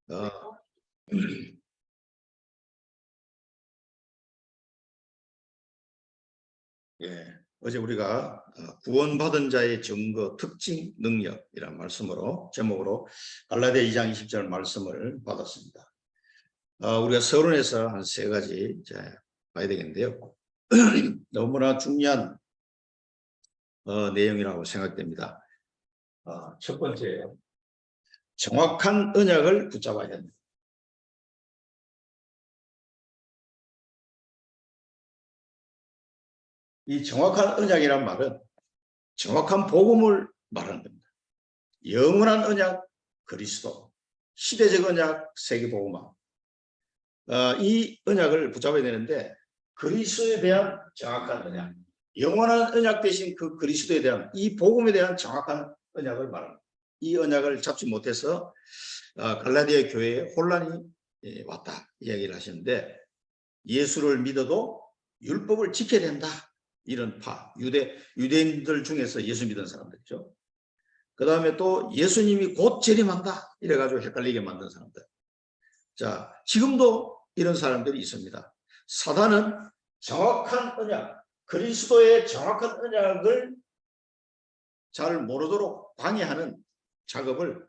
어, 예, 어제 우리가 구원받은 자의 증거, 특징, 능력이라는 말씀으로 제목으로 갈라디아 2장 20절 말씀을 받았습니다. 우리가 서론에서 한 세 가지 이제 봐야 되겠는데요. 너무나 중요한 내용이라고 생각됩니다. 첫 번째예요. 정확한 언약을 붙잡아야 됩니다. 이 정확한 언약이란 말은 정확한 복음을 말하는 겁니다. 영원한 언약 그리스도, 시대적 언약 세계복음화. 이 언약을 붙잡아야 되는데 그리스도에 대한 정확한 언약, 영원한 언약 대신 그 그리스도에 대한 이 복음에 대한 정확한 언약을 말합니다. 이 언약을 잡지 못해서 갈라디아 교회에 혼란이 왔다 이야기를 하시는데, 예수를 믿어도 율법을 지켜야 된다 이런 유대인들 중에서 예수 믿은 사람들이죠. 그 다음에 또 예수님이 곧 재림한다 이래가지고 헷갈리게 만든 사람들. 자, 지금도 이런 사람들이 있습니다. 사단은 정확한 언약, 그리스도의 정확한 언약을 잘 모르도록 방해하는 작업을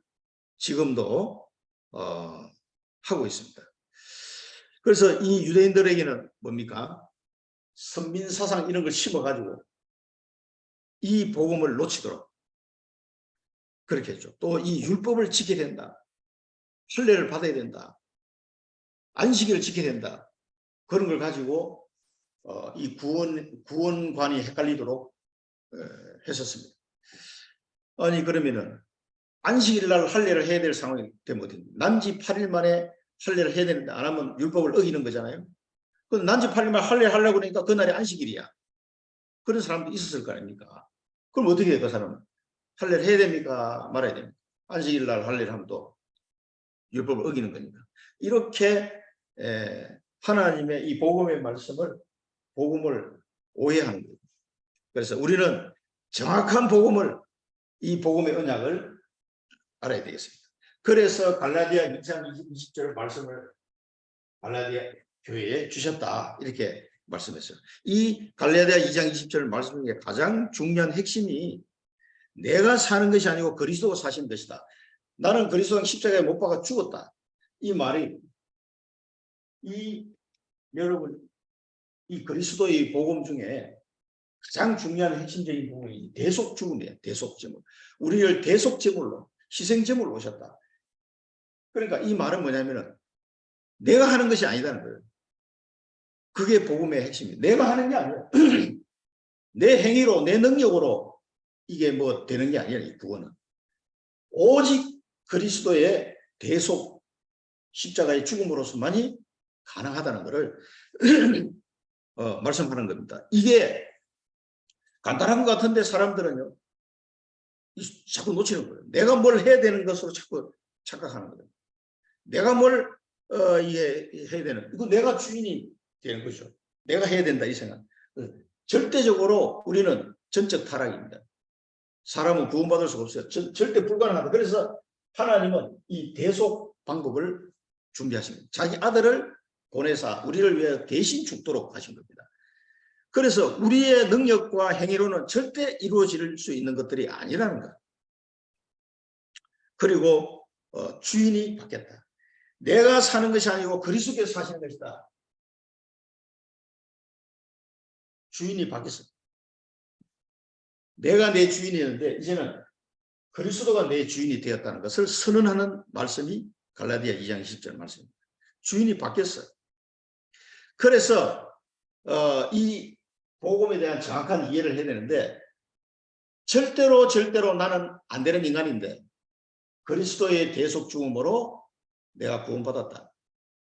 지금도 하고 있습니다. 그래서 이 유대인들에게는 뭡니까? 선민사상 이런 걸 심어가지고 이 복음을 놓치도록 그렇게 했죠. 또 이 율법을 지켜야 된다. 할례를 받아야 된다. 안식일을 지켜야 된다. 그런 걸 가지고 이 구원관이 헷갈리도록 했었습니다. 아니 그러면은 안식일 날 할례를 해야 될 상황이 되면 어떻게 난지 8일 만에 할례를 해야 되는데 안 하면 율법을 어기는 거잖아요. 그럼 난지 8일 만에 할례를 하려고 그러니까 그날이 안식일이야. 그런 사람도 있었을 거 아닙니까? 그럼 어떻게 해요, 그 사람은? 할례를 해야 됩니까? 말아야 됩니까? 안식일 날 할례를 하면 또 율법을 어기는 거니까. 이렇게 하나님의 이 복음의 복음을 오해하는 거예요. 그래서 우리는 정확한 복음을, 이 복음의 언약을 알아야 되겠습니다. 그래서 갈라디아 2장 20절 말씀을 갈라디아 교회에 주셨다 이렇게 말씀했어요. 이 갈라디아 2장 20절 말씀 중에 가장 중요한 핵심이 내가 사는 것이 아니고 그리스도가 사신 것이다. 나는 그리스도가 십자가에 못 박아 죽었다. 이 말이 여러분 이 그리스도의 복음 중에 가장 중요한 핵심적인 부분이 대속죽음이에요. 대속제물. 우리를 대속제물로 희생제물로 오셨다. 그러니까 이 말은 뭐냐면은 내가 하는 것이 아니다는 거예요. 그게 복음의 핵심이에요. 내가 하는 게 아니에요. 내 행위로 내 능력으로 이게 뭐 되는 게 아니라 이 구원은 오직 그리스도의 대속 십자가의 죽음으로서만이 가능하다는 것을 말씀하는 겁니다. 이게 간단한 것 같은데 사람들은요 자꾸 놓치는 거예요. 내가 뭘 해야 되는 것으로 자꾸 착각하는 거예요. 내가 뭘 이게 해야 되는, 이거 내가 주인이 되는 거죠. 내가 해야 된다 이 생각. 절대적으로 우리는 전적 타락입니다. 사람은 구원받을 수가 없어요. 절대 불가능하다. 그래서 하나님은 이 대속 방법을 준비하십니다. 자기 아들을 보내사 우리를 위해 대신 죽도록 하신 겁니다. 그래서 우리의 능력과 행위로는 절대 이루어질 수 있는 것들이 아니라는 거예요. 그리고 주인이 바뀌었다. 내가 사는 것이 아니고 그리스도께서 사시는 것이다. 주인이 바뀌었어. 내가 내 주인이었는데 이제는 그리스도가 내 주인이 되었다는 것을 선언하는 말씀이 갈라디아 2장 20절 말씀입니다. 주인이 바뀌었어요. 그래서 이 복음에 대한 정확한 이해를 해야 되는데 절대로 나는 안 되는 인간인데 그리스도의 대속 죽음으로 내가 구원받았다.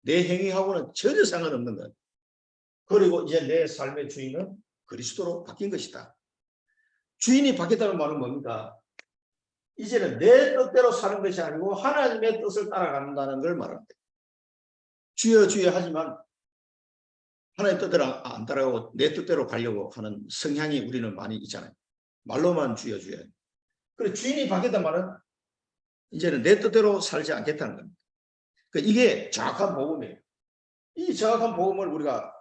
내 행위하고는 전혀 상관없는 것. 그리고 이제 내 삶의 주인은 그리스도로 바뀐 것이다. 주인이 바뀌었다는 말은 뭡니까? 이제는 내 뜻대로 사는 것이 아니고 하나님의 뜻을 따라간다는 걸 말합니다. 주여 주여 하지만 하나님의 뜻대로 안 따라가고 내 뜻대로 가려고 하는 성향이 우리는 많이 있잖아요. 말로만 주여 주여. 그리고 주인이 바뀌었단 말은 이제는 내 뜻대로 살지 않겠다는 겁니다. 이게 정확한 복음이에요. 이 정확한 복음을 우리가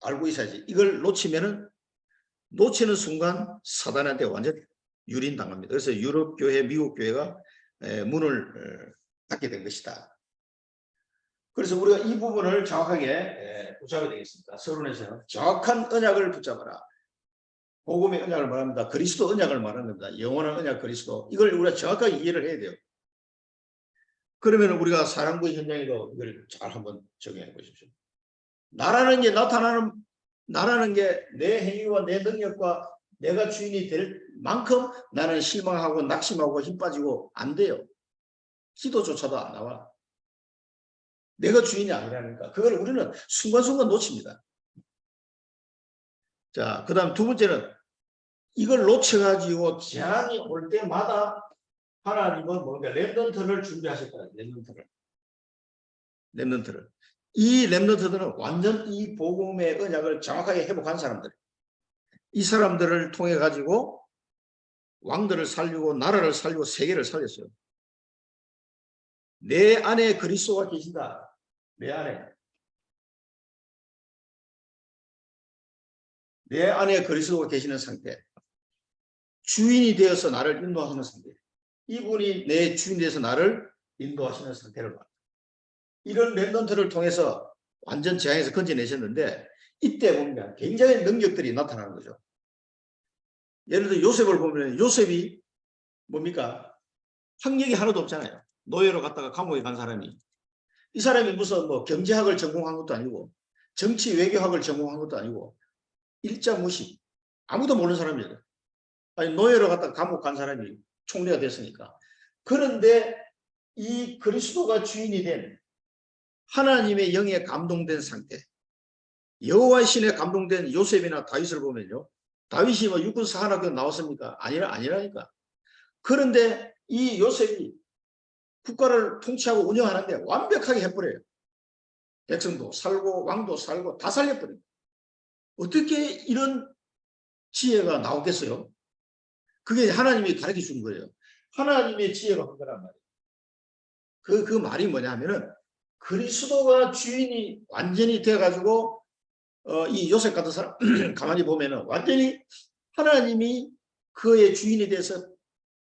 알고 있어야지. 이걸 놓치는 순간 사단한테 완전히 유린당합니다. 그래서 유럽 교회, 미국 교회가 문을 닫게 된 것이다. 그래서 우리가 이 부분을 정확하게 붙잡아야 되겠습니다. 서론에서 정확한 언약을 붙잡아라. 복음의 언약을 말합니다. 그리스도 언약을 말하는 겁니다. 영원한 언약 그리스도. 이걸 우리가 정확하게 이해를 해야 돼요. 그러면 우리가 사랑구의 현장에도 이걸 잘 한번 적용해 보십시오. 나라는 게 내 행위와 내 능력과 내가 주인이 될 만큼 나는 실망하고 낙심하고 힘 빠지고 안 돼요. 기도조차도 안 나와. 내가 주인이 아니라니까. 그걸 우리는 순간순간 놓칩니다. 자, 그 다음 두 번째는 이걸 놓쳐가지고 재앙이 올 때마다 하나님은 뭔가 렘넌트를 준비하실 거예요. 렘넌트를. 이 렘넌트들은 완전 이 복음의 언약을 정확하게 회복한 사람들. 이 사람들을 통해 가지고 왕들을 살리고 나라를 살리고 세계를 살렸어요. 내 안에 그리스도가 계신다. 내 안에 그리스도가 계시는 상태. 주인이 되어서 나를 인도하시는 상태. 이분이 내 주인이 되어서 나를 인도하시는 상태를 말합니다. 이런 렘넌트를 통해서 완전 재앙에서 건져내셨는데 이때 보면 굉장히 능력들이 나타나는 거죠. 예를 들어 요셉을 보면 요셉이 뭡니까? 학력이 하나도 없잖아요. 노예로 갔다가 감옥에 간 사람이. 이 사람이 무슨 뭐 경제학을 전공한 것도 아니고 정치 외교학을 전공한 것도 아니고 일자 무식. 아무도 모르는 사람이에요. 아니 노예로 갔다가 감옥 간 사람이 총리가 됐으니까. 그런데 이 그리스도가 주인이 된 하나님의 영에 감동된 상태. 여호와의 신에 감동된 요셉이나 다윗을 보면요. 다윗이 뭐 육군 사관학교 나왔습니까? 아니라니까. 그런데 이 요셉이 국가를 통치하고 운영하는데 완벽하게 해버려요. 백성도 살고 왕도 살고 다 살려버려요. 어떻게 이런 지혜가 나오겠어요? 그게 하나님이 가르쳐 준 거예요. 하나님의 지혜로 한 거란 말이에요. 그 말이 뭐냐면은 그리스도가 주인이 완전히 돼가지고 이 요셉 같은 사람 가만히 보면은 완전히 하나님이 그의 주인이 돼서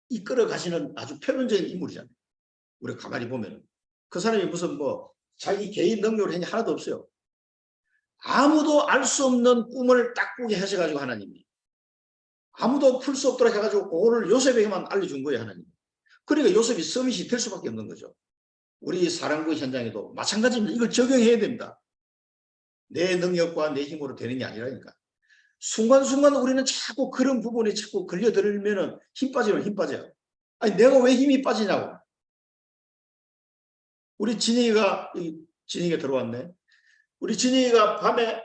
이끌어 가시는 아주 표면적인 인물이잖아요. 우리가 가만히 보면은 그 사람이 무슨 뭐 자기 개인 능력을 했냐 하나도 없어요. 아무도 알 수 없는 꿈을 딱 꾸게 하셔가지고 하나님이 아무도 풀 수 없도록 해가지고 그거를 요셉에게만 알려준 거예요 하나님. 그러니까 요셉이 서밋이 될 수밖에 없는 거죠. 우리 사랑구 현장에도 마찬가지입니다. 이걸 적용해야 됩니다. 내 능력과 내 힘으로 되는 게 아니라니까. 순간순간 우리는 자꾸 그런 부분에 자꾸 걸려들면은 힘 빠지면 힘 빠져요. 아니 내가 왜 힘이 빠지냐고. 우리 진이가 들어왔네. 우리 진이가 밤에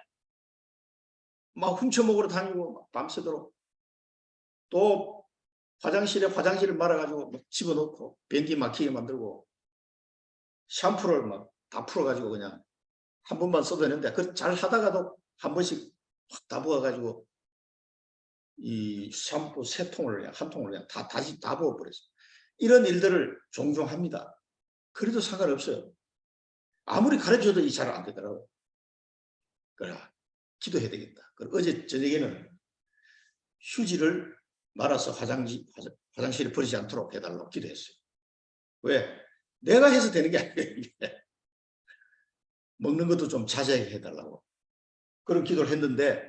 막 훔쳐먹으러 다니고 밤새도록 또 화장실을 말아가지고 막 집어넣고 변기 막히게 만들고 샴푸를 막 다 풀어가지고 그냥 한 번만 써도 되는데 그 잘 하다가도 한 번씩 확 다 부어가지고 이 샴푸 세 통을 그냥 한 통을 그냥 다시 다 부어버렸어요. 이런 일들을 종종 합니다. 그래도 상관없어요. 아무리 가르쳐도 잘 안 되더라고요. 그래 기도해야 되겠다. 어제 저녁에는 휴지를 말아서 화장실에 버리지 않도록 해달라고 기도했어요. 왜? 내가 해서 되는 게 아니에요. 먹는 것도 좀 자제하게 해달라고. 그런 기도를 했는데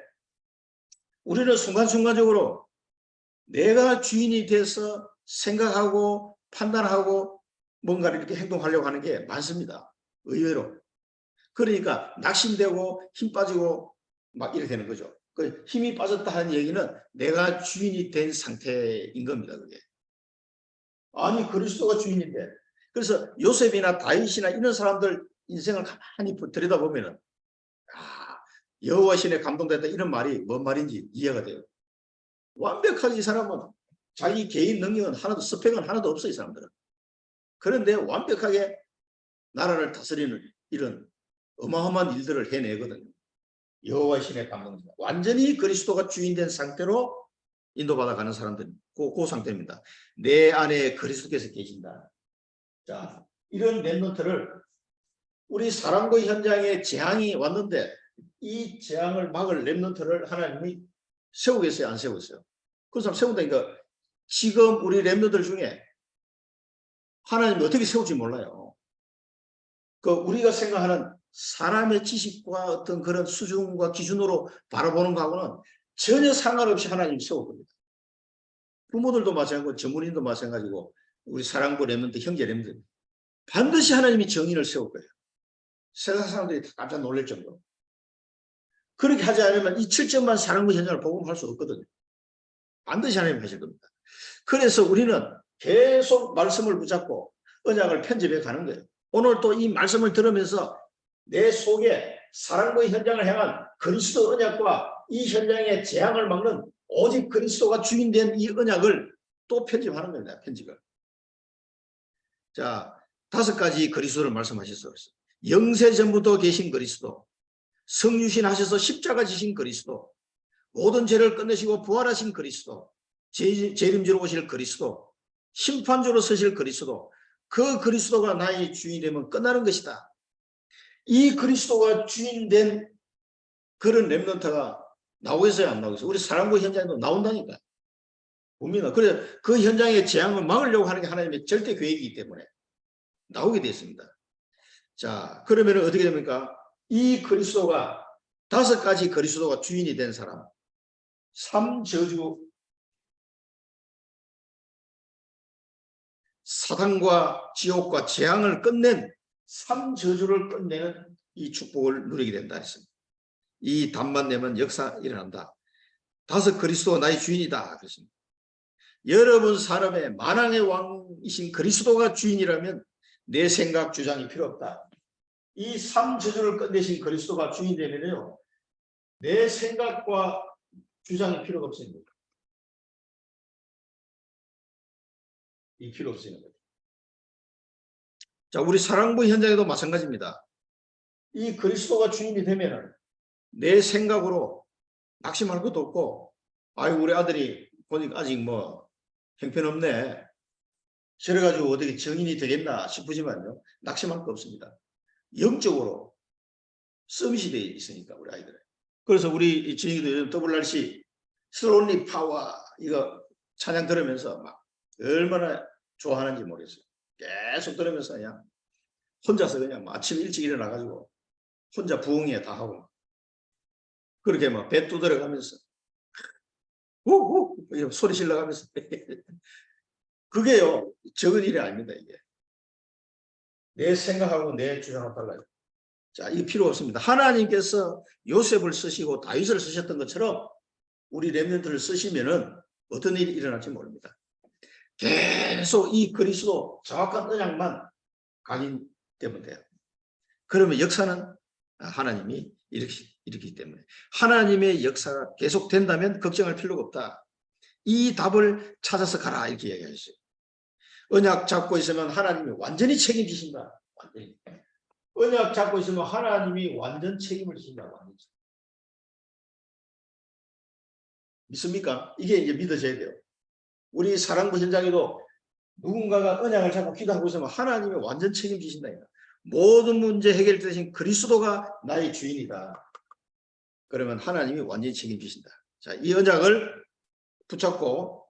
우리는 순간순간적으로 내가 주인이 돼서 생각하고 판단하고 뭔가를 이렇게 행동하려고 하는 게 많습니다. 의외로. 그러니까 낙심되고 힘 빠지고 막 이렇게 되는 거죠. 그 힘이 빠졌다 하는 얘기는 내가 주인이 된 상태인 겁니다. 그게. 아니 그리스도가 주인인데. 그래서 요셉이나 다윗이나 이런 사람들 인생을 가만히 들여다보면은 여호와 신에 감동됐다 이런 말이 뭔 말인지 이해가 돼요. 완벽하게 이 사람은 자기 개인 능력은 하나도 스펙은 하나도 없어 이 사람들은. 그런데 완벽하게 나라를 다스리는 이런 어마어마한 일들을 해내거든요. 여호와 신의 감동입니다. 완전히 그리스도가 주인된 상태로 인도받아가는 사람들 그 상태입니다. 내 안에 그리스도께서 계신다. 자, 이런 렘넌트를 우리 사랑과 현장에 재앙이 왔는데 이 재앙을 막을 렘넌트를 하나님이 세우겠어요? 안 세우겠어요? 그 사람 세운다니까. 지금 우리 렘넌트들 중에 하나님이 어떻게 세울지 몰라요. 그 우리가 생각하는 사람의 지식과 어떤 그런 수준과 기준으로 바라보는 거하고는 전혀 상관없이 하나님이 세울 겁니다. 부모들도 마찬가지고 전문인도 마찬가지고 우리 사랑부 렘넌트, 형제 렘넌트 반드시 하나님이 정의를 세울 거예요. 세상 사람들이 다 깜짝 놀랄 정도로. 그렇게 하지 않으면 이 7점만 사랑부 현장을 복음할 수 없거든요. 반드시 하나님 하실 겁니다. 그래서 우리는 계속 말씀을 붙잡고 언약을 편집해 가는 거예요. 오늘 또 이 말씀을 들으면서 내 속에 사랑의 현장을 향한 그리스도 언약과 이 현장의 재앙을 막는 오직 그리스도가 주인된 이 언약을 또 편집하는 겁니다. 편집을. 자, 5가지 그리스도를 말씀하셨어요. 영세 전부터 계신 그리스도, 성유신 하셔서 십자가 지신 그리스도, 모든 죄를 끝내시고 부활하신 그리스도, 재림주로 오실 그리스도, 심판주로 서실 그리스도, 그 그리스도가 나의 주인이 되면 끝나는 것이다. 이 그리스도가 주인된 그런 렘넌트가 나오겠어요? 안 나오겠어요? 우리 사랑부 현장에도 나온다니까. 봅니다. 그래서 그 현장의 재앙을 막으려고 하는 게 하나님의 절대 계획이기 때문에 나오게 됐습니다. 자, 그러면 어떻게 됩니까? 이 그리스도가 5가지 그리스도가 주인이 된 사람, 3저주, 사단과 지옥과 재앙을 끝낸 3저주를 끝내는 이 축복을 누리게 된다 했습니다. 이 답만 내면 역사 일어난다. 5 그리스도가 나의 주인이다 그랬습니다. 여러분 사람의 만왕의 왕이신 그리스도가 주인이라면 내 생각 주장이 필요 없다. 이 3저주를 끝내신 그리스도가 주인 되면요, 내 생각과 주장이 필요가 없습니다. 이 필요 없습니다. 자, 우리 사랑부 현장에도 마찬가지입니다. 이 그리스도가 주인이 되면은 내 생각으로 낙심할 것도 없고, 아유 우리 아들이 보니까 아직 뭐 형편없네, 저래가지고 어떻게 정인이 되겠나 싶으지만요, 낙심할 거 없습니다. 영적으로 서밋이 되어 있으니까 우리 아이들은. 그래서 우리 진이도 WRC 슬론리 파워 이거 찬양 들으면서 막 얼마나 좋아하는지 모르겠어요. 계속 들으면서 그냥 혼자서 그냥 아침 일찍 일어나가지고 혼자 부흥회 다 하고 그렇게 막 배 두드려가면서 우우 소리 질러가면서 그게요 적은 일이 아닙니다. 이게 내 생각하고 내 주장하고 달라요. 자, 이거 필요 없습니다. 하나님께서 요셉을 쓰시고 다윗을 쓰셨던 것처럼 우리 렘넌트를 쓰시면은 어떤 일이 일어날지 모릅니다. 계속 이 그리스도 정확한 언약만 각인되면 돼요. 그러면 역사는 하나님이 일으키기 때문에 하나님의 역사가 계속 된다면 걱정할 필요가 없다. 이 답을 찾아서 가라 이렇게 얘기하셨어요. 언약 잡고 있으면 하나님이 완전히 책임지신다. 완전히. 언약 잡고 있으면 하나님이 완전 책임을 지신다. 완전. 믿습니까? 이게 이제 믿어져야 돼요. 우리 사랑부 현장에도 누군가가 언약을 잡고 기도하고 있으면 하나님이 완전 책임지신다. 모든 문제 해결되신 그리스도가 나의 주인이다. 그러면 하나님이 완전히 책임지신다. 자, 이 언약을 붙잡고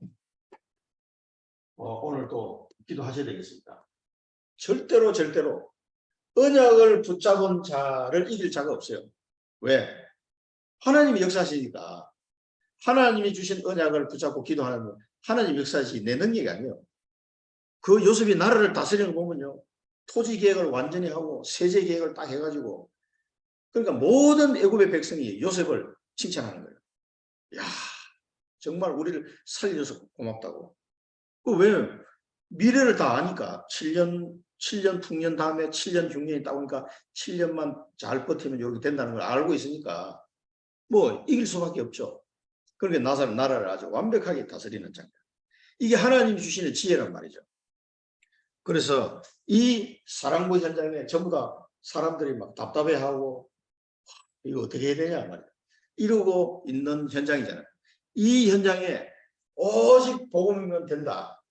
오늘 또 기도하셔야 되겠습니다. 절대로 언약을 붙잡은 자를 이길 자가 없어요. 왜? 하나님이 역사하시니까. 하나님이 주신 언약을 붙잡고 기도하는 하나님 역사시 내 능력이 아니에요. 그 요셉이 나라를 다스리는 거 보면요, 토지 계획을 완전히 하고 세제 계획을 딱 해가지고, 그러니까 모든 애굽의 백성이 요셉을 칭찬하는 거예요. 야, 정말 우리를 살려줘서 고맙다고. 그 왜? 미래를 다 아니까 7년 풍년 다음에 7년 중년이 있다 보니까 7년만 잘 버티면 이렇게 된다는 걸 알고 있으니까 뭐 이길 수밖에 없죠. 그러니까 나라를 아주 완벽하게 다스리는 장면. 이게 하나님이 주시는 지혜란 말이죠. 그래서 이 사랑부 현장에 전부 다 사람들이 막 답답해하고 이거 어떻게 해야 되냐 말이야. 이러고 있는 현장이잖아요. 이 현장에 오직 복음이면 된다.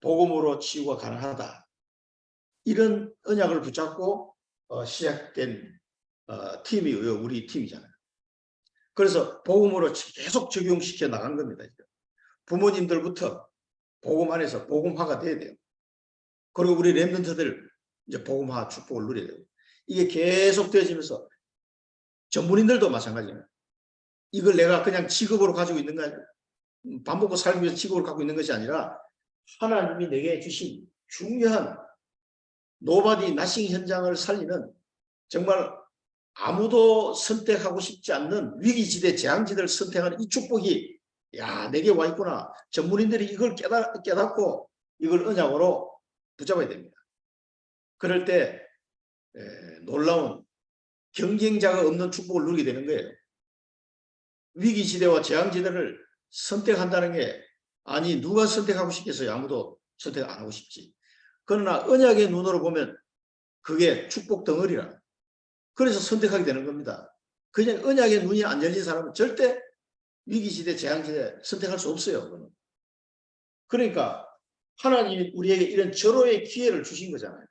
복음으로 치유가 가능하다. 이런 언약을 붙잡고 시작된 팀이 우리 팀이잖아요. 그래서 복음으로 계속 적용시켜 나간 겁니다. 부모님들부터 복음 안에서 복음화가 돼야 돼요. 그리고 우리 렘넌트들 이제 복음화 축복을 누려야 돼요. 이게 계속 되어지면서 전문인들도 마찬가지예요. 이걸 내가 그냥 직업으로 가지고 있는 거 아니에요. 밥 먹고 살기 위해서 직업을 갖고 있는 것이 아니라 하나님이 내게 주신 중요한 노바디 나싱 현장을 살리는 정말 아무도 선택하고 싶지 않는 위기지대 재앙지대를 선택하는 이 축복이 야 내게 와 있구나. 전문인들이 이걸 깨닫고 이걸 언약으로 붙잡아야 됩니다. 그럴 때 놀라운 경쟁자가 없는 축복을 누리게 되는 거예요. 위기지대와 재앙지대를 선택한다는 게 아니 누가 선택하고 싶겠어요. 아무도 선택 안 하고 싶지. 그러나 언약의 눈으로 보면 그게 축복 덩어리라. 그래서 선택하게 되는 겁니다. 그냥 언약의 눈이 안 열린 사람은 절대 위기시대, 재앙시대 선택할 수 없어요. 그러니까 하나님이 우리에게 이런 절호의 기회를 주신 거잖아요.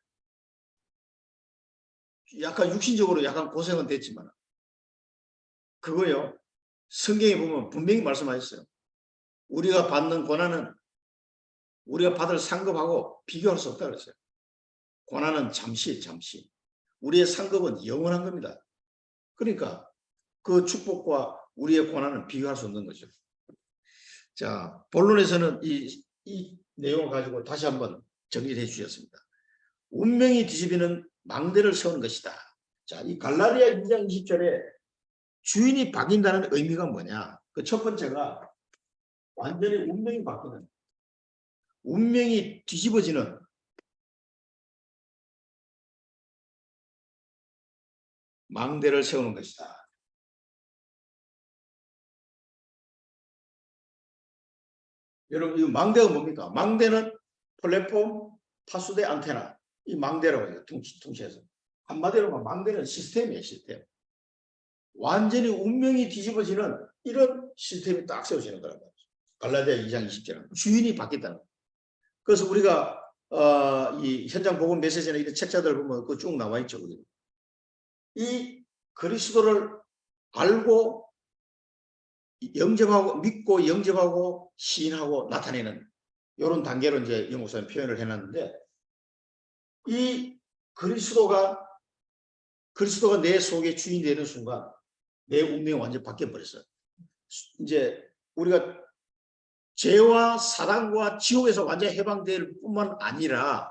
약간 육신적으로 약간 고생은 됐지만 그거요. 성경에 보면 분명히 말씀하셨어요. 우리가 받는 고난은 우리가 받을 상급하고 비교할 수 없다고 그랬어요. 고난은 잠시. 우리의 상급은 영원한 겁니다. 그러니까 그 축복과 우리의 고난은 비교할 수 없는 거죠. 자, 본론에서는 이 내용을 가지고 다시 한번 정리를 해 주셨습니다. 운명이 뒤집이는 망대를 세우는 것이다. 자, 이 갈라디아 2장 20절에 주인이 바뀐다는 의미가 뭐냐? 그 첫 번째가 완전히 운명이 바뀌는, 운명이 뒤집어지는 망대를 세우는 것이다. 여러분, 이 망대가 뭡니까? 망대는 플랫폼, 파수대, 안테나. 이 망대라고 해요. 통치해서. 한마디로 망대는 시스템이에요, 시스템. 완전히 운명이 뒤집어지는 이런 시스템이 딱 세워지는 거란 말이죠. 갈라디아 2장 20절은 주인이 바뀌었다는 거예요. 그래서 우리가 이 현장 복음 메시지나 이런 책자들 보면 그 쭉 나와 있죠. 이 그리스도를 알고 영접하고 믿고 영접하고 시인하고 나타내는 이런 단계로 이제 영목사님 표현을 해놨는데 이 그리스도가 내 속에 주인이 되는 순간 내 운명이 완전히 바뀌어 버렸어요. 이제 우리가 죄와 사단과 지옥에서 완전히 해방될 뿐만 아니라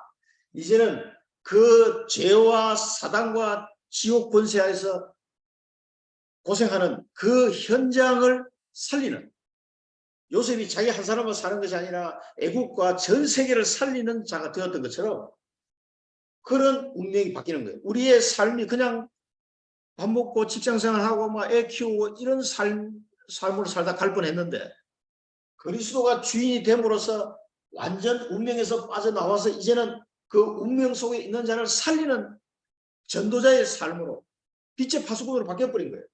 이제는 그 죄와 사단과 지옥 권세하에서 고생하는 그 현장을 살리는, 요셉이 자기 한 사람을 사는 것이 아니라 애국과 전 세계를 살리는 자가 되었던 것처럼 그런 운명이 바뀌는 거예요. 우리의 삶이 그냥 밥 먹고 직장생활하고 막 애 키우고 이런 삶을 살다 갈 뻔했는데 그리스도가 주인이 됨으로써 완전 운명에서 빠져나와서 이제는 그 운명 속에 있는 자를 살리는 전도자의 삶으로 빛의 파수꾼으로 바뀌어버린 거예요.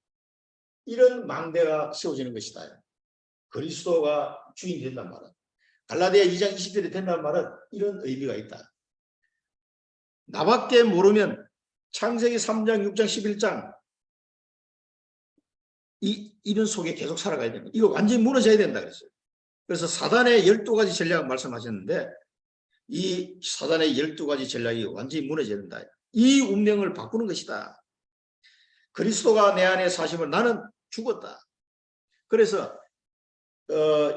이런 망대가 세워지는 것이다. 그리스도가 주인이 된단 말은, 갈라디아 2장 20절이 된다는 말은 이런 의미가 있다. 나밖에 모르면 창세기 3장, 6장, 11장 이런 속에 계속 살아가야 됩니다. 이거 완전히 무너져야 된다 그랬어요. 그래서 사단의 12가지 전략을 말씀하셨는데 이 사단의 12가지 전략이 완전히 무너져야 된다. 이 운명을 바꾸는 것이다. 그리스도가 내 안에 사시면 나는 죽었다. 그래서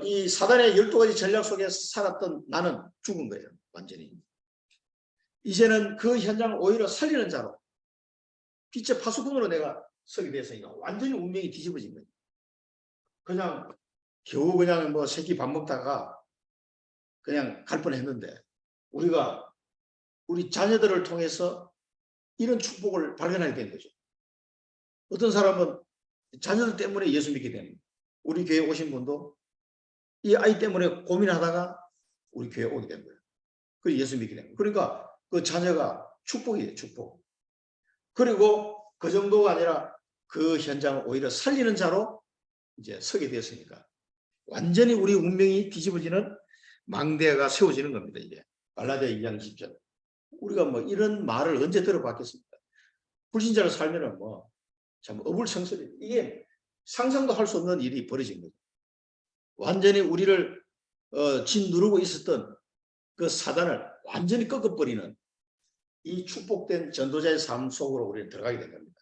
이 사단의 12가지 전략 속에 살았던 나는 죽은 거예요. 완전히. 이제는 그 현장을 오히려 살리는 자로 빛의 파수꾼으로 내가 서게 됐으니까 완전히 운명이 뒤집어진 거예요. 그냥 겨우 그냥 뭐 새끼 밥 먹다가 그냥 갈 뻔했는데 우리가 우리 자녀들을 통해서 이런 축복을 발견하게 된 거죠. 어떤 사람은 자녀들 때문에 예수 믿게 되는 거예요. 우리 교회 오신 분도 이 아이 때문에 고민하다가 우리 교회 오게 된 거예요. 그리고 예수 믿게 된 거예요. 그러니까 그 자녀가 축복이에요, 축복. 그리고 그 정도가 아니라 그 현장을 오히려 살리는 자로 이제 서게 되었으니까 완전히 우리 운명이 뒤집어지는 망대가 세워지는 겁니다. 이게 갈라디아 2장 10절. 우리가 뭐 이런 말을 언제 들어봤겠습니까? 불신자로 살면은 뭐 참 어불성설이 이게 상상도 할 수 없는 일이 벌어진 거죠. 완전히 우리를 짓누르고 있었던 그 사단을 완전히 꺾어버리는 이 축복된 전도자의 삶 속으로 우리는 들어가게 된 겁니다.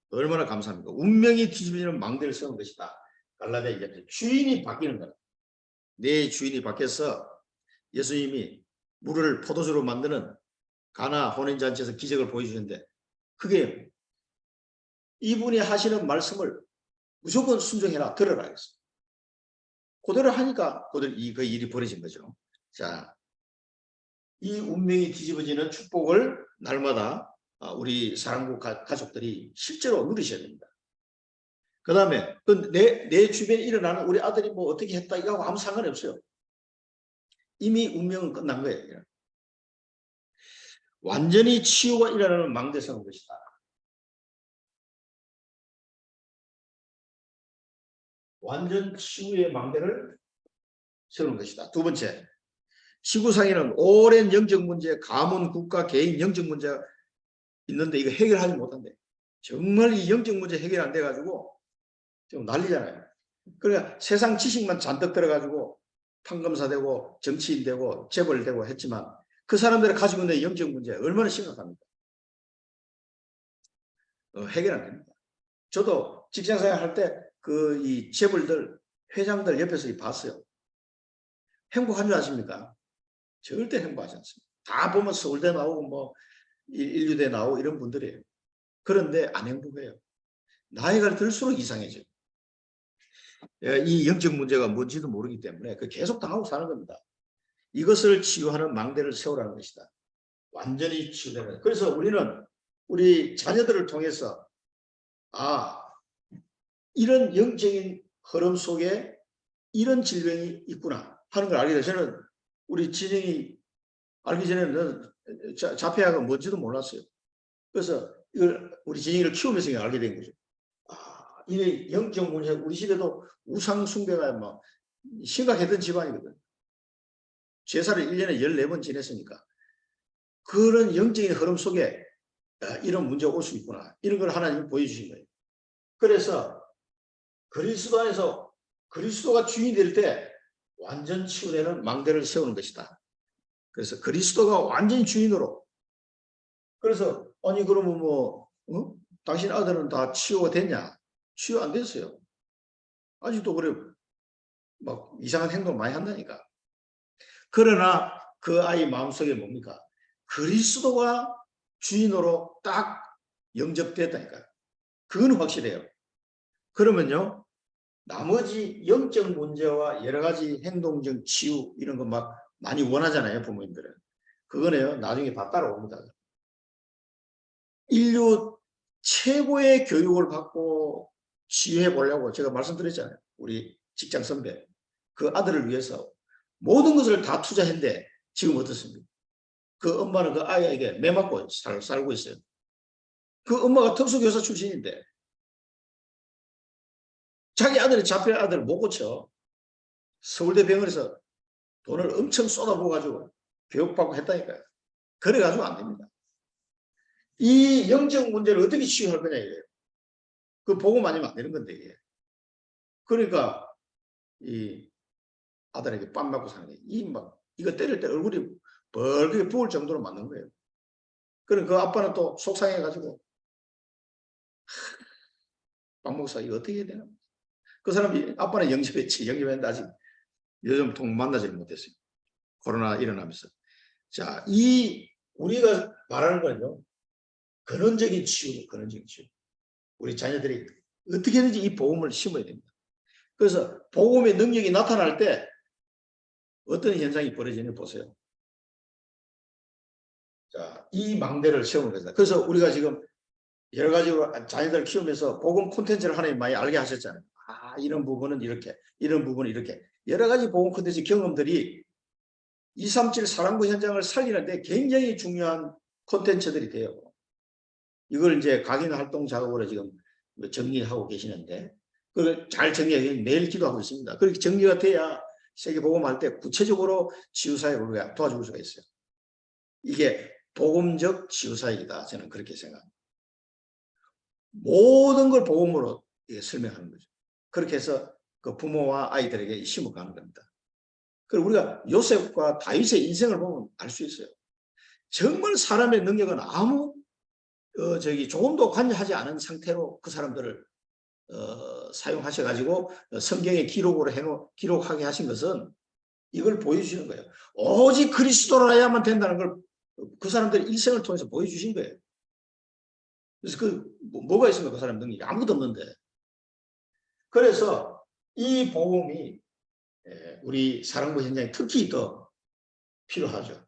얼마나 감사합니까? 운명이 뒤집어지는 망대를 세운 것이다. 갈라디아 이제 주인이 바뀌는 거다. 내 주인이 바뀌어서 예수님이 물을 포도주로 만드는 가나 혼인잔치에서 기적을 보여주는데 그게 이분이 하시는 말씀을 무조건 순종해라 들어라 했어요. 그대로 하니까 그대로 그 일이 벌어진 거죠. 자, 이 운명이 뒤집어지는 축복을 날마다 우리 사랑국 가족들이 실제로 누리셔야 됩니다. 그 다음에 내 주변에 일어나는 우리 아들이 뭐 어떻게 했다 이거하고 아무 상관이 없어요. 이미 운명은 끝난 거예요. 완전히 치유가 일어나는 망대 세운 것이다. 완전 치유의 망대를 세우는 것이다. 두 번째, 지구상에는 오랜 영적 문제, 가문, 국가, 개인 영적 문제가 있는데 이거 해결하지 못한대. 정말 이 영적 문제 해결 안 돼가지고 좀 난리잖아요. 그러니까 세상 지식만 잔뜩 들어가지고 판검사 되고 정치인 되고 재벌 되고 했지만 그 사람들이 가지고 있는 영적 문제 얼마나 심각합니까? 해결 안 됩니다. 저도 직장생활 할 때 그 이 재벌들 회장들 옆에서 봤어요. 행복한 줄 아십니까? 절대 행복하지 않습니다. 다 보면 서울대 나오고 뭐 인류대 나오고 이런 분들이에요. 그런데 안 행복해요. 나이가 들수록 이상해져요. 이 영적 문제가 뭔지도 모르기 때문에 계속 당하고 사는 겁니다. 이것을 치유하는 망대를 세우라는 것이다. 완전히 치유되는. 그래서 우리는 우리 자녀들을 통해서 이런 영적인 흐름 속에 이런 질병이 있구나 하는 걸 알게 돼요. 저는 우리 진영이 알기 전에는 자폐아가 뭔지도 몰랐어요. 그래서 이걸 우리 진영이를 키우면서 알게 된 거죠. 이게 영적 문제, 우리 집에도 우상 숭배가 막 심각했던 집안이거든. 제사를 1년에 14번 지냈으니까. 그런 영적인 흐름 속에 이런 문제가 올 수 있구나. 이런 걸 하나님이 보여주신 거예요. 그래서 그리스도 안에서 그리스도가 주인이 될 때 완전 치유되는 망대를 세우는 것이다. 그래서 그리스도가 완전 주인으로. 그래서 아니 그러면 당신 아들은 다 치유가 됐냐? 치유 안 됐어요. 아직도 그래 막 이상한 행동 많이 한다니까. 그러나 그 아이 마음속에 뭡니까? 그리스도가 주인으로 딱 영접됐다니까요. 그건 확실해요. 그러면요. 나머지 영적 문제와 여러 가지 행동적 치유 이런 거 막 많이 원하잖아요. 부모님들은. 그거네요. 나중에 다 따라옵니다. 인류 최고의 교육을 받고 치유해 보려고 제가 말씀드렸잖아요. 우리 직장 선배. 그 아들을 위해서 모든 것을 다 투자했는데 지금 어떻습니까? 그 엄마는 그 아이에게 매 맞고 살고 있어요. 그 엄마가 특수교사 출신인데 자기 아들이 자폐 아들을 못 고쳐. 서울대 병원에서 돈을 엄청 쏟아부어가지고 교육받고 했다니까요. 그래가지고 안 됩니다. 이 영적 문제를 어떻게 치유할 거냐 이거예요. 그 복음 아니면 안 되는 건데 이게. 그러니까 이 아들에게 빰 맞고 사는 거예요. 이거 때릴 때 얼굴이 벌겋게 부을 정도로 맞는 거예요. 그럼 그 아빠는 또 속상해가지고 박 목사 이거 어떻게 해야 되나? 그 사람이 아빠는 영접했지. 영접했는데 아직 요즘 통 만나지를 못했어요. 코로나 일어나면서. 자, 우리가 말하는 거는요. 근원적인 치유, 근원적인 치유. 우리 자녀들이 어떻게든지 이 복음을 심어야 됩니다. 그래서 복음의 능력이 나타날 때 어떤 현상이 벌어지는지 보세요. 자, 이 망대를 세우는 거죠. 그래서 우리가 지금 여러 가지로 자녀들을 키우면서 복음 콘텐츠를 하나님 많이 알게 하셨잖아요. 이런 부분은 이렇게, 이런 부분은 이렇게. 여러 가지 복음 콘텐츠 경험들이 237 사랑부 현장을 살리는데 굉장히 중요한 콘텐츠들이 돼요. 이걸 이제 각인 활동 작업으로 지금 정리하고 계시는데 그걸 잘 정리해 매일 기도하고 있습니다. 그렇게 정리가 돼야 세계 복음할 때 구체적으로 치유사역을 우리가 도와줄 수가 있어요. 이게 복음적 치유사역이다. 저는 그렇게 생각합니다. 모든 걸 복음으로 설명하는 거죠. 그렇게 해서 그 부모와 아이들에게 심어가는 겁니다. 그리고 우리가 요셉과 다윗의 인생을 보면 알 수 있어요. 정말 사람의 능력은 아무 조금도 관여하지 않은 상태로 그 사람들을 사용하셔가지고 성경에 기록하게 하신 것은 이걸 보여주시는 거예요. 오직 그리스도라야만 된다는 걸 그 사람들의 일생을 통해서 보여주신 거예요. 그래서 뭐가 있습니까? 그 사람 능력이 아무것도 없는데. 그래서 이 복음이 우리 사랑부 현장에 특히 더 필요하죠.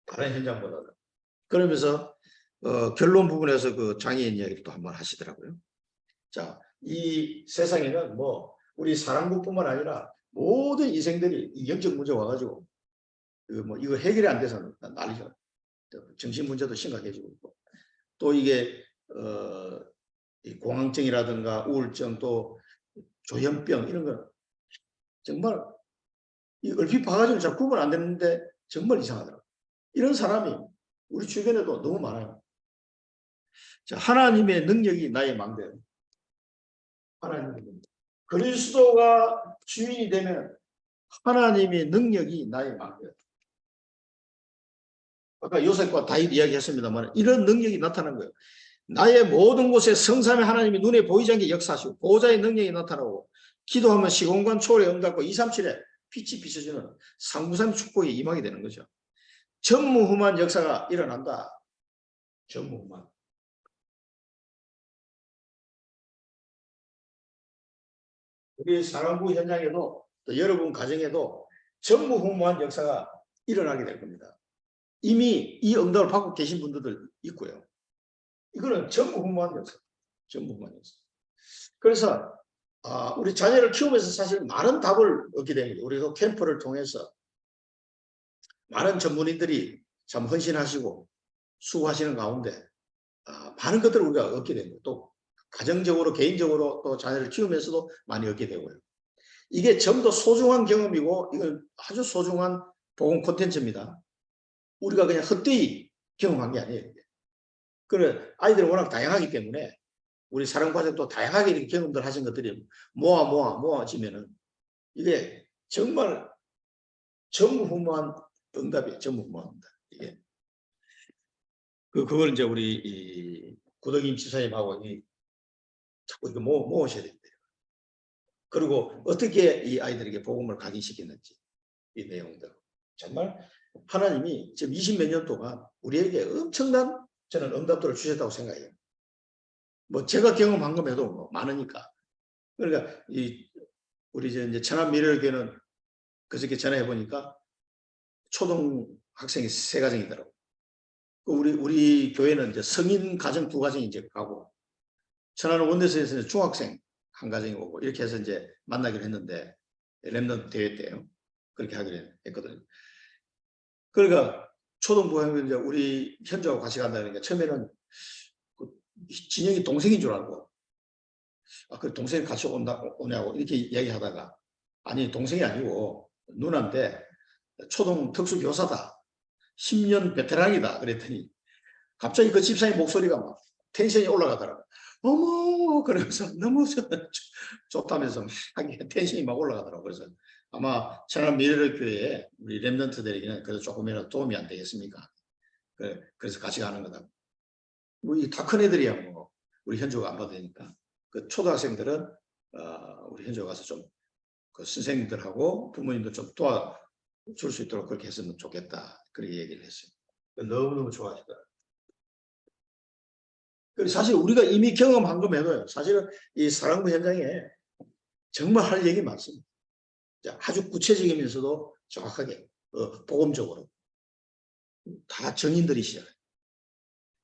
다른 현장보다는. 그러면서 결론 부분에서 그 장애인 이야기를 또 한번 하시더라고요. 자, 이 세상에는 뭐 우리 사랑부뿐만 아니라 모든 인생들이 영적 문제 와가지고 이거 해결이 안 돼서는 난리죠. 정신 문제도 심각해지고 있고 또 이게 공황증이라든가 우울증 또 조현병 이런 건 정말 얼핏 봐가지고 잘 구분 안 되는데 정말 이상하더라고요. 이런 사람이 우리 주변에도 너무 많아요. 자, 하나님의 능력이 나의 망대예요. 하나님의 능력. 그리스도가 주인이 되면 하나님의 능력이 나의 망대예요. 아까 요셉과 다윗 이야기했습니다만 이런 능력이 나타난 거예요. 나의 모든 곳에 성삼의 하나님이 눈에 보이지 않게 역사하시고 보호자의 능력이 나타나고 기도하면 시공간 초월에 응답고 237에 빛이 비춰주는 상부상 축복이 임하게 되는 거죠. 전무후무한 역사가 일어난다. 전무후무한. 우리 사랑부 현장에도 또 여러분 가정에도 전무후무한 역사가 일어나게 될 겁니다. 이미 이 응답을 받고 계신 분들도 있고요. 이거는 전무후무한 역사. 전무후무한 역사. 그래서 우리 자녀를 키우면서 사실 많은 답을 얻게 됩니다. 우리도 캠프를 통해서 많은 전문인들이 참 헌신하시고 수고하시는 가운데 많은 것들을 우리가 얻게 됩니다. 또 가정적으로 개인적으로 또 자녀를 키우면서도 많이 얻게 되고요. 이게 전부 소중한 경험이고 이건 아주 소중한 복음 콘텐츠입니다. 우리가 그냥 헛되이 경험한 게 아니에요. 그래 아이들은 워낙 다양하기 때문에 우리 사랑과정도 다양하게 이렇게 경험들 하신 것들이 모아지면은 이게 정말 전무후무한 응답이에요. 전무후무합니다. 이게 그걸 이제 우리 구덕임 지사님하고 자꾸 이거 모으셔야 됩니다. 그리고 어떻게 이 아이들에게 복음을 각인시켰는지 이 내용들 정말 하나님이 지금 20몇 년 동안 우리에게 엄청난 저는 응답들을 주셨다고 생각해요. 뭐 제가 경험한 것에도 뭐 많으니까. 그러니까 우리 이제 천안 미래교회는 그저께 전화해 보니까 초등학생이 3가정이더라고. 우리 교회는 이제 성인 가정 2가정이 이제 가고 천안 원내서에서는 중학생 1가정이 오고 이렇게 해서 이제 만나기로 했는데 랩넌트 대회 때요. 그렇게 하기로 했거든요. 그러니까 초등부 하면 이제 우리 현주하고 같이 간다니까 처음에는 진영이 동생인 줄 알고 그 동생이 같이 오냐고 이렇게 이야기하다가 아니 동생이 아니고 누나인데 초등 특수교사다. 10년 베테랑이다. 그랬더니 갑자기 그 집사님 목소리가 막 텐션이 올라가더라고요. 어머 그러면서 너무 좋다면서 텐션이 막 올라가더라고요. 그래서 아마 천안 미래교회에 우리 랩런트들에게는 그래도 조금이라도 도움이 안 되겠습니까? 그래서 같이 가는 거다. 뭐 이 다 큰 애들이야 뭐 우리 현주가 안 봐도 되니까 그 초등학생들은 우리 현주가 가서 좀 그 선생님들하고 부모님들 좀 도와줄 수 있도록 그렇게 했으면 좋겠다. 그렇게 얘기를 했어요. 너무너무 좋아하시더라고요. 그리고 사실 우리가 이미 경험한 것에도 사실은 이 사랑부 현장에 정말 할 얘기 많습니다. 아주 구체적이면서도 정확하게 복음적으로 다 정인들이시잖아요.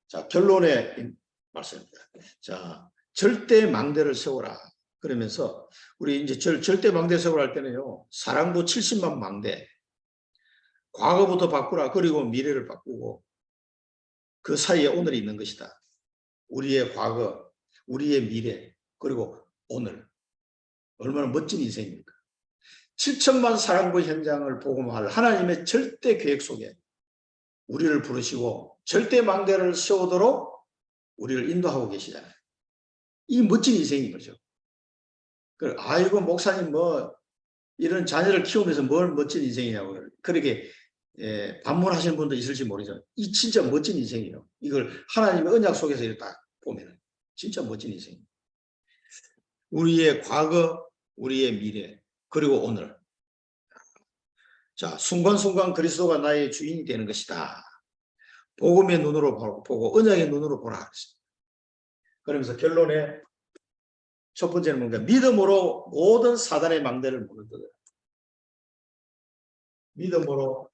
자, 결론의 말씀입니다. 자, 절대 망대를 세워라. 그러면서 우리 이제 절대 망대 세우라 할 때는요. 사랑부 70만 망대. 과거부터 바꾸라. 그리고 미래를 바꾸고 그 사이에 오늘이 있는 것이다. 우리의 과거, 우리의 미래, 그리고 오늘. 얼마나 멋진 인생입니까? 7천만 사랑부 현장을 복음할 하나님의 절대 계획 속에 우리를 부르시고 절대 망대를 세우도록 우리를 인도하고 계시잖아요. 이 멋진 인생인 거죠. 아이고 목사님 뭐 이런 자녀를 키우면서 뭘 멋진 인생이냐고 그렇게 반문하시는 분도 있을지 모르죠. 이 진짜 멋진 인생이에요. 이걸 하나님의 언약 속에서 이렇게 딱 보면 진짜 멋진 인생. 우리의 과거, 우리의 미래, 그리고 오늘. 자, 순간순간 그리스도가 나의 주인이 되는 것이다. 복음의 눈으로 보고 언약의 눈으로 보라. 그러면서 결론에 첫 번째는 뭔가 믿음으로 모든 사단의 망대를 무너뜨려. 믿음으로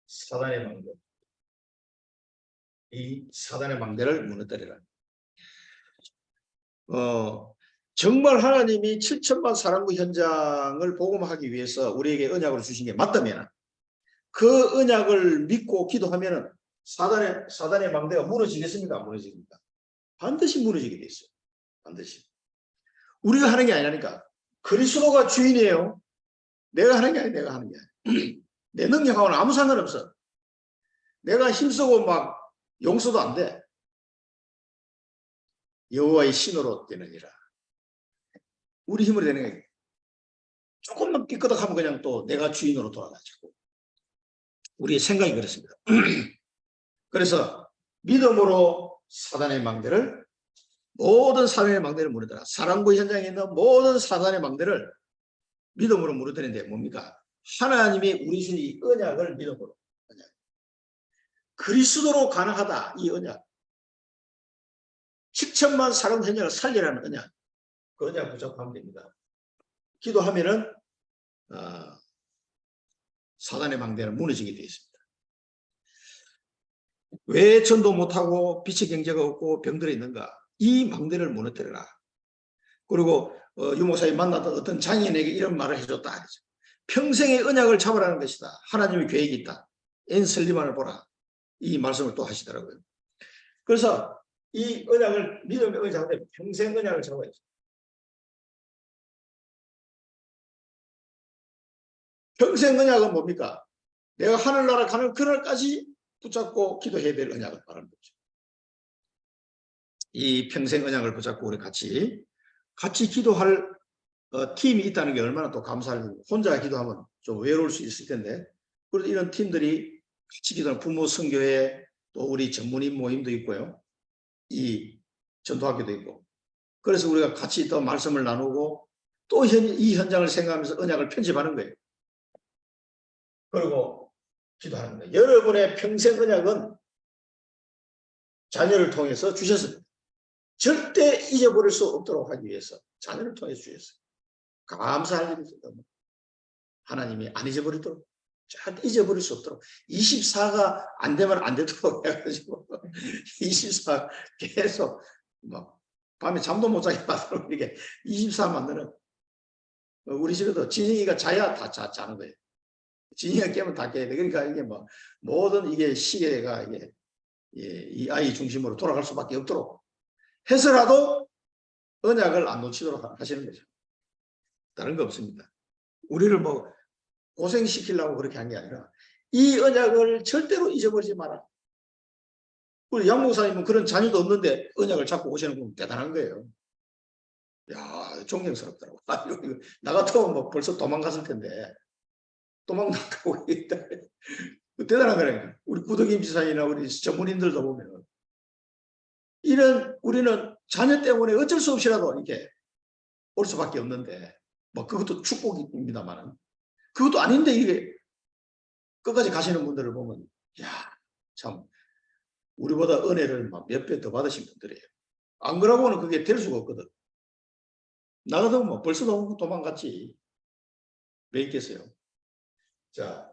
사단의 망대. 이 사단의 망대를 무너뜨리라. 정말 하나님이 7천만 사람의 현장을 복음하기 위해서 우리에게 언약을 주신 게 맞다면 그 언약을 믿고 기도하면 사단의 망대가 무너지겠습니까? 안 무너집니까? 반드시 무너지게 돼 있어요. 반드시. 우리가 하는 게 아니라니까. 그리스도가 주인이에요. 내가 하는 게 아니라 내가 하는 게 아니라. 내 능력하고는 아무 상관없어. 내가 힘쓰고 막 용서도 안 돼. 여호와의 신으로 되느니라. 우리 힘으로 되는 게 조금만 삐끄덕하면 그냥 또 내가 주인으로 돌아가지고. 우리의 생각이 그렇습니다. 그래서 믿음으로 사단의 망대를 모든 사단의 망대를 무너뜨려. 사랑부 현장에 있는 모든 사단의 망대를 믿음으로 무너뜨리는데 뭡니까? 하나님이 우리 주신 이 언약을 믿음으로. 언약. 그리스도로 가능하다. 이 언약. 7천만 사람 현장을 살리라는 언약. 그 언약 붙잡고 하면 됩니다. 기도하면은 사단의 망대는 무너지게 되어 있습니다. 왜 전도 못하고 빛의 경제가 없고 병들어 있는가? 이 망대를 무너뜨려라. 그리고 유목사님 만났던 어떤 장인에게 이런 말을 해줬다. 평생의 언약을 잡으라는 것이다. 하나님의 계획이 있다. 앤 슬리만을 보라. 이 말씀을 또 하시더라고요. 그래서 이 언약을 믿음의 언약을 잡으면 평생 언약을 잡아야죠. 평생 언약은 뭡니까? 내가 하늘나라 가는 그날까지 붙잡고 기도해야 될 언약을 말하는 거죠. 이 평생 언약을 붙잡고 우리 같이 기도할 팀이 있다는 게 얼마나 또 감사할 일이고 혼자 기도하면 좀 외로울 수 있을 텐데 그래도 이런 팀들이 같이 기도하는 부모 선교회 또 우리 전문인 모임도 있고요. 이 전도학교도 있고 그래서 우리가 같이 또 말씀을 나누고 또 이 현장을 생각하면서 언약을 편집하는 거예요. 그리고 기도하는 거예요. 여러분의 평생 언약은 자녀를 통해서 주셨습니다. 절대 잊어버릴 수 없도록 하기 위해서 자녀를 통해서 주셨어요. 감사할 일이 있어요. 하나님이 안 잊어버리도록 절대 잊어버릴 수 없도록 24가 안 되면 안 되도록 해가지고 24 계속 뭐 밤에 잠도 못 자게 만들고 이렇게 24 만드는 우리 집에도 진영이가 자야 다 자는 거예요. 진영이가 깨면 다 깨야 돼. 그러니까 이게 뭐 모든 이게 시계가 이게 이 아이 중심으로 돌아갈 수밖에 없도록 해서라도 언약을 안 놓치도록 하시는 거죠. 다른 거 없습니다. 우리를 뭐 고생시키려고 그렇게 한 게 아니라 이 언약을 절대로 잊어버리지 마라. 우리 양 목사님은 그런 자녀도 없는데 언약을 잡고 오시는 분 대단한 거예요. 야, 존경스럽더라고. 나 같으면 뭐 벌써 도망갔을 텐데 도망갔다고 있다. 대단한 거라니까. 우리 구덕임 지사님이나 우리 전문인들도 보면 우리는 자녀 때문에 어쩔 수 없이라도 이렇게 올 수밖에 없는데 뭐 그것도 축복입니다만 그것도 아닌데 이게 끝까지 가시는 분들을 보면 야, 참 우리보다 은혜를 몇 배 더 받으신 분들이에요. 안 그러고는 그게 될 수가 없거든. 나 같으면 뭐 벌써 도망갔지. 왜 있겠어요? 자,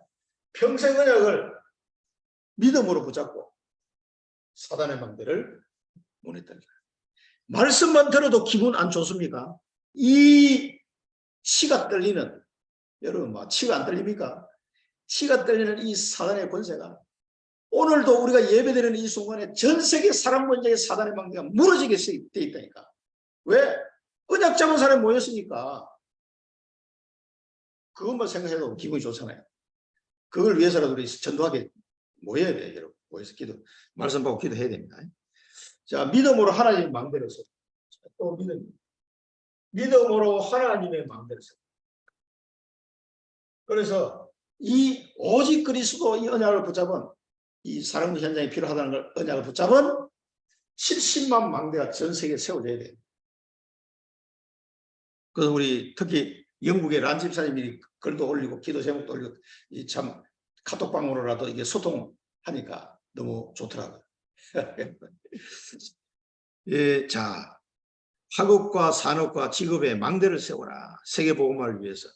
평생 언약을 믿음으로 붙잡고 사단의 망대를 무너뜨리라. 말씀만 들어도 기분 안 좋습니까? 이 치가 떨리는 여러분 뭐 치가 안 떨립니까? 치가 떨리는 이 사단의 권세가 오늘도 우리가 예배드리는 이 순간에 전 세계 사람 문제의 사단의 망대가 무너지게 돼 있다니까. 왜? 언약 잡은 사람이 모였으니까. 그것만 생각해도 기분이 좋잖아요. 그걸 위해서라도 우리 전도하게 모여야 돼요. 여러분. 모여서 말씀 받고 기도해야 됩니다. 자, 믿음으로 하나님 망대로서 또 믿음으로 하나님의 망대를 세워. 그래서 이 오직 그리스도 이 언약을 붙잡은 이 사랑부 현장이 필요하다는 걸 언약을 붙잡은 70만 망대가 전 세계에 세워져야 돼요. 그래서 우리 특히 영국의 란 집사님이 글도 올리고 기도 제목도 올리고 참 카톡방으로라도 이게 소통하니까 너무 좋더라고요. 예, 자, 학업과 산업과 직업의 망대를 세워라. 세계복음화를 위해서.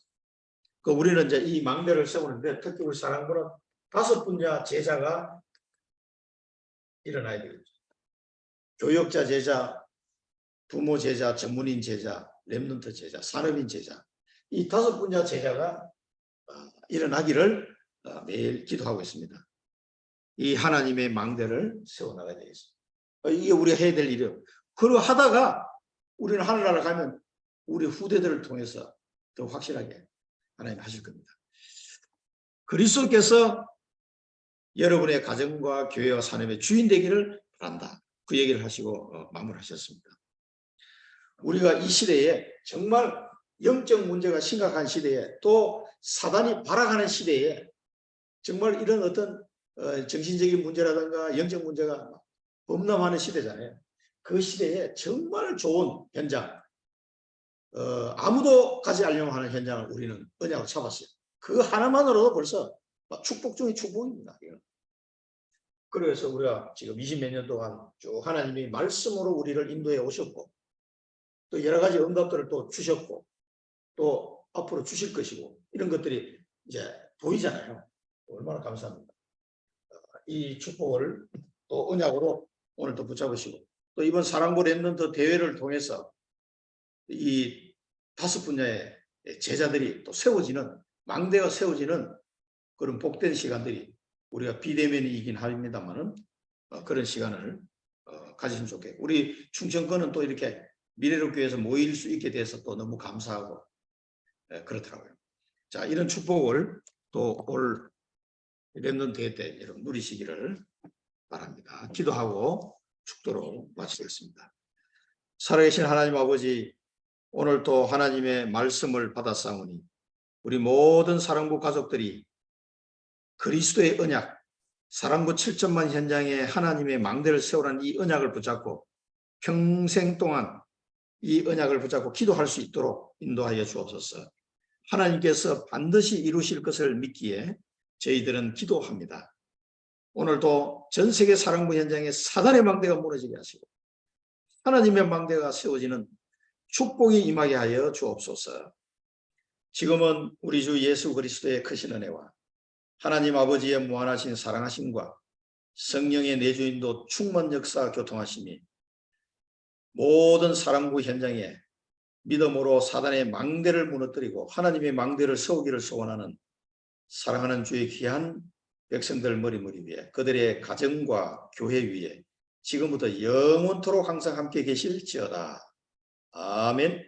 우리는 이제 이 망대를 세우는데 특히 우리 사랑부는 5분야 제자가 일어나야 되겠죠. 교역자 제자, 부모 제자, 전문인 제자, 렘넌트 제자, 산업인 제자. 이 5분야 제자가 일어나기를 매일 기도하고 있습니다. 이 하나님의 망대를 세워나가야 되겠습니다. 이게 우리가 해야 될 일이에요. 그리고 하다가 우리는 하늘나라 가면 우리 후대들을 통해서 더 확실하게 하나님 하실 겁니다. 그리스도께서 여러분의 가정과 교회와 산업의 주인 되기를 바란다. 그 얘기를 하시고 마무리하셨습니다. 우리가 이 시대에 정말 영적 문제가 심각한 시대에 또 사단이 발악하는 시대에 정말 이런 어떤 정신적인 문제라든가 영적 문제가 범람하는 시대잖아요. 그 시대에 정말 좋은 현장, 아무도 가지 않으려고 하는 현장을 우리는 언약으로 잡았어요. 그 하나만으로도 벌써 축복 중의 축복입니다. 그래서 우리가 지금 20몇 년 동안 쭉 하나님이 말씀으로 우리를 인도해 오셨고 또 여러 가지 응답들을 또 주셨고 또 앞으로 주실 것이고 이런 것들이 이제 보이잖아요. 얼마나 감사합니다. 이 축복을 또 언약으로 오늘 또 붙잡으시고 또 이번 사랑부 렘넌트 대회를 통해서 이 5분야의 제자들이 또 세워지는 망대가 세워지는 그런 복된 시간들이 우리가 비대면이긴 합니다만은 그런 시간을 가지시면 좋겠고 우리 충청권은 또 이렇게 미래로교회에서 모일 수 있게 돼서 또 너무 감사하고 그렇더라고요. 자, 이런 축복을 또 올 렘넌트 대회 때 여러분 누리시기를 바랍니다. 기도하고 축도로 마치겠습니다. 살아계신 하나님 아버지, 오늘 또 하나님의 말씀을 받았사오니 우리 모든 사랑부 가족들이 그리스도의 언약, 사랑부 7천만 현장에 하나님의 망대를 세우라는 이 언약을 붙잡고 평생 동안 이 언약을 붙잡고 기도할 수 있도록 인도하여 주옵소서. 하나님께서 반드시 이루실 것을 믿기에 저희들은 기도합니다. 오늘도 전 세계 사랑부 현장에 사단의 망대가 무너지게 하시고 하나님의 망대가 세워지는 축복이 임하게 하여 주옵소서. 지금은 우리 주 예수 그리스도의 크신 은혜와 하나님 아버지의 무한하신 사랑하심과 성령의 내주인도 충만 역사 교통하심이 모든 사랑부 현장에 믿음으로 사단의 망대를 무너뜨리고 하나님의 망대를 세우기를 소원하는 사랑하는 주의 귀한 백성들 머리머리 위에 그들의 가정과 교회 위에 지금부터 영원토록 항상 함께 계실지어다. 아멘.